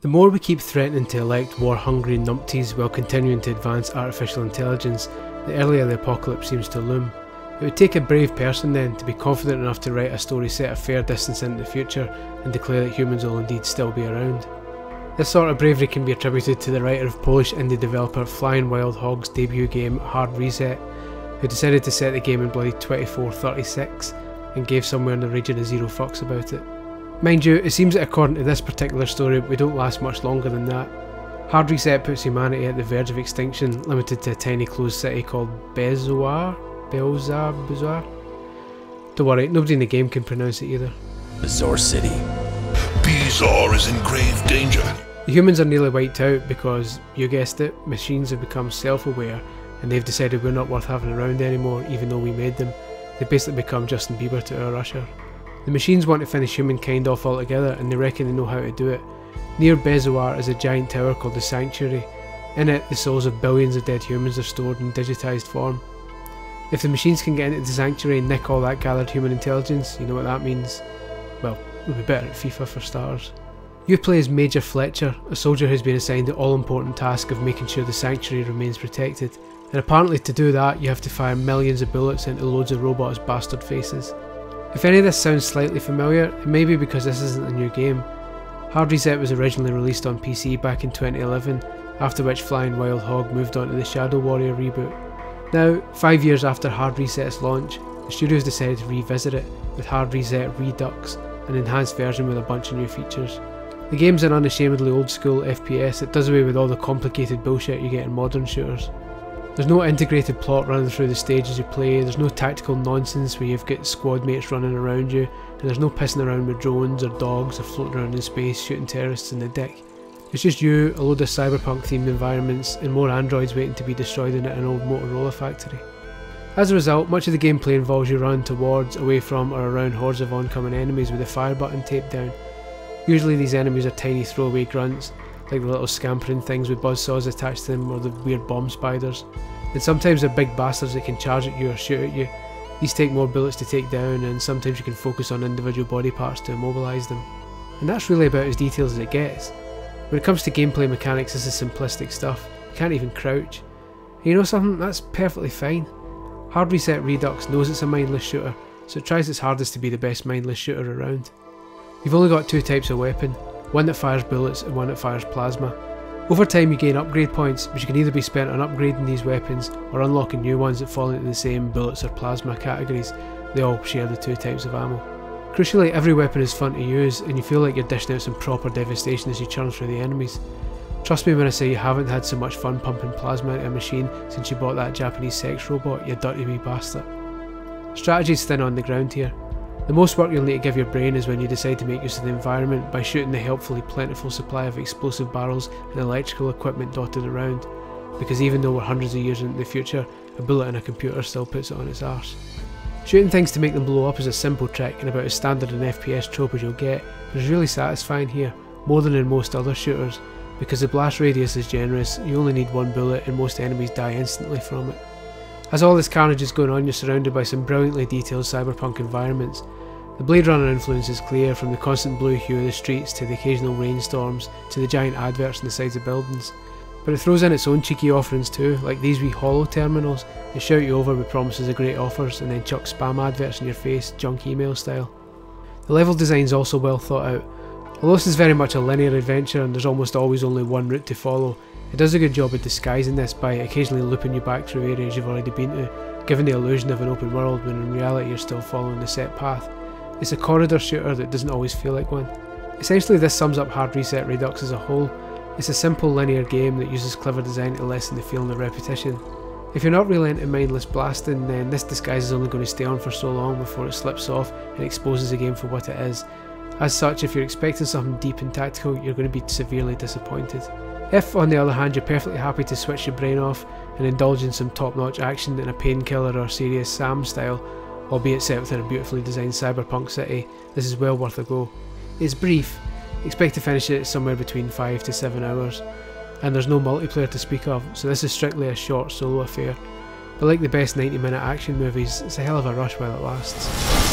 The more we keep threatening to elect war-hungry numpties while continuing to advance artificial intelligence, the earlier the apocalypse seems to loom. It would take a brave person then to be confident enough to write a story set a fair distance into the future and declare that humans will indeed still be around. This sort of bravery can be attributed to the writer of Polish indie developer Flying Wild Hog's debut game Hard Reset, who decided to set the game in bloody 2436 and gave somewhere in the region of zero fucks about it. Mind you, it seems that according to this particular story we don't last much longer than that. Hard Reset puts humanity at the verge of extinction, limited to a tiny closed city called Bezoar? Don't worry, nobody in the game can pronounce it either. Bizarre City. Bizarre is in grave danger. The humans are nearly wiped out because, you guessed it, machines have become self-aware and they've decided we're not worth having around anymore even though we made them. They've basically become Justin Bieber to our Usher. The machines want to finish humankind off altogether and they reckon they know how to do it. Near Bezoar is a giant tower called the Sanctuary. In it, the souls of billions of dead humans are stored in digitised form. If the machines can get into the Sanctuary and nick all that gathered human intelligence, you know what that means? Well, we'll be better at FIFA for starters. You play as Major Fletcher, a soldier who's been assigned the all-important task of making sure the Sanctuary remains protected. And apparently to do that, you have to fire millions of bullets into loads of robots' bastard faces. If any of this sounds slightly familiar, it may be because this isn't a new game. Hard Reset was originally released on PC back in 2011, after which Flying Wild Hog moved on to the Shadow Warrior reboot. Now, 5 years after Hard Reset's launch, the studios decided to revisit it with Hard Reset Redux, an enhanced version with a bunch of new features. The game's an unashamedly old school FPS that does away with all the complicated bullshit you get in modern shooters. There's no integrated plot running through the stages you play, there's no tactical nonsense where you've got squad mates running around you, and there's no pissing around with drones or dogs or floating around in space shooting terrorists in the dick. It's just you, a load of cyberpunk themed environments, and more androids waiting to be destroyed in an old Motorola factory. As a result, much of the gameplay involves you running towards, away from, or around hordes of oncoming enemies with the fire button taped down. Usually these enemies are tiny throwaway grunts, like the little scampering things with buzzsaws attached to them or the weird bomb spiders. And sometimes they're big bastards that can charge at you or shoot at you. These take more bullets to take down, and sometimes you can focus on individual body parts to immobilise them. And that's really about as detailed as it gets. When it comes to gameplay mechanics, this is simplistic stuff. You can't even crouch. And you know something? That's perfectly fine. Hard Reset Redux knows it's a mindless shooter, so it tries its hardest to be the best mindless shooter around. You've only got two types of weapon, one that fires bullets and one that fires plasma. Over time you gain upgrade points, which can either be spent on upgrading these weapons or unlocking new ones that fall into the same bullets or plasma categories. They all share the two types of ammo. Crucially, every weapon is fun to use and you feel like you're dishing out some proper devastation as you churn through the enemies. Trust me when I say you haven't had so much fun pumping plasma into a machine since you bought that Japanese sex robot, you dirty wee bastard. Strategy's thin on the ground here. The most work you'll need to give your brain is when you decide to make use of the environment by shooting the helpfully plentiful supply of explosive barrels and electrical equipment dotted around, because even though we're hundreds of years into the future, a bullet in a computer still puts it on its arse. Shooting things to make them blow up is a simple trick and about as standard an FPS trope as you'll get, but it's really satisfying here, more than in most other shooters, because the blast radius is generous, you only need one bullet and most enemies die instantly from it. As all this carnage is going on, you're surrounded by some brilliantly detailed cyberpunk environments. The Blade Runner influence is clear, from the constant blue hue of the streets to the occasional rainstorms to the giant adverts on the sides of buildings. But it throws in its own cheeky offerings too, like these wee holo terminals that shout you over with promises of great offers and then chuck spam adverts in your face, junk email style. The level design is also well thought out. Although this is very much a linear adventure and there's almost always only one route to follow, it does a good job of disguising this by occasionally looping you back through areas you've already been to, giving the illusion of an open world when in reality you're still following the set path. It's a corridor shooter that doesn't always feel like one. Essentially this sums up Hard Reset Redux as a whole. It's a simple linear game that uses clever design to lessen the feeling of repetition. If you're not really into mindless blasting, then this disguise is only going to stay on for so long before it slips off and exposes the game for what it is. As such, if you're expecting something deep and tactical, you're going to be severely disappointed. If, on the other hand, you're perfectly happy to switch your brain off and indulge in some top-notch action in a painkiller or serious Sam style, albeit set within a beautifully designed cyberpunk city, this is well worth a go. It's brief, expect to finish it somewhere between 5 to 7 hours, and there's no multiplayer to speak of, so this is strictly a short solo affair. But like the best 90-minute action movies, it's a hell of a rush while it lasts.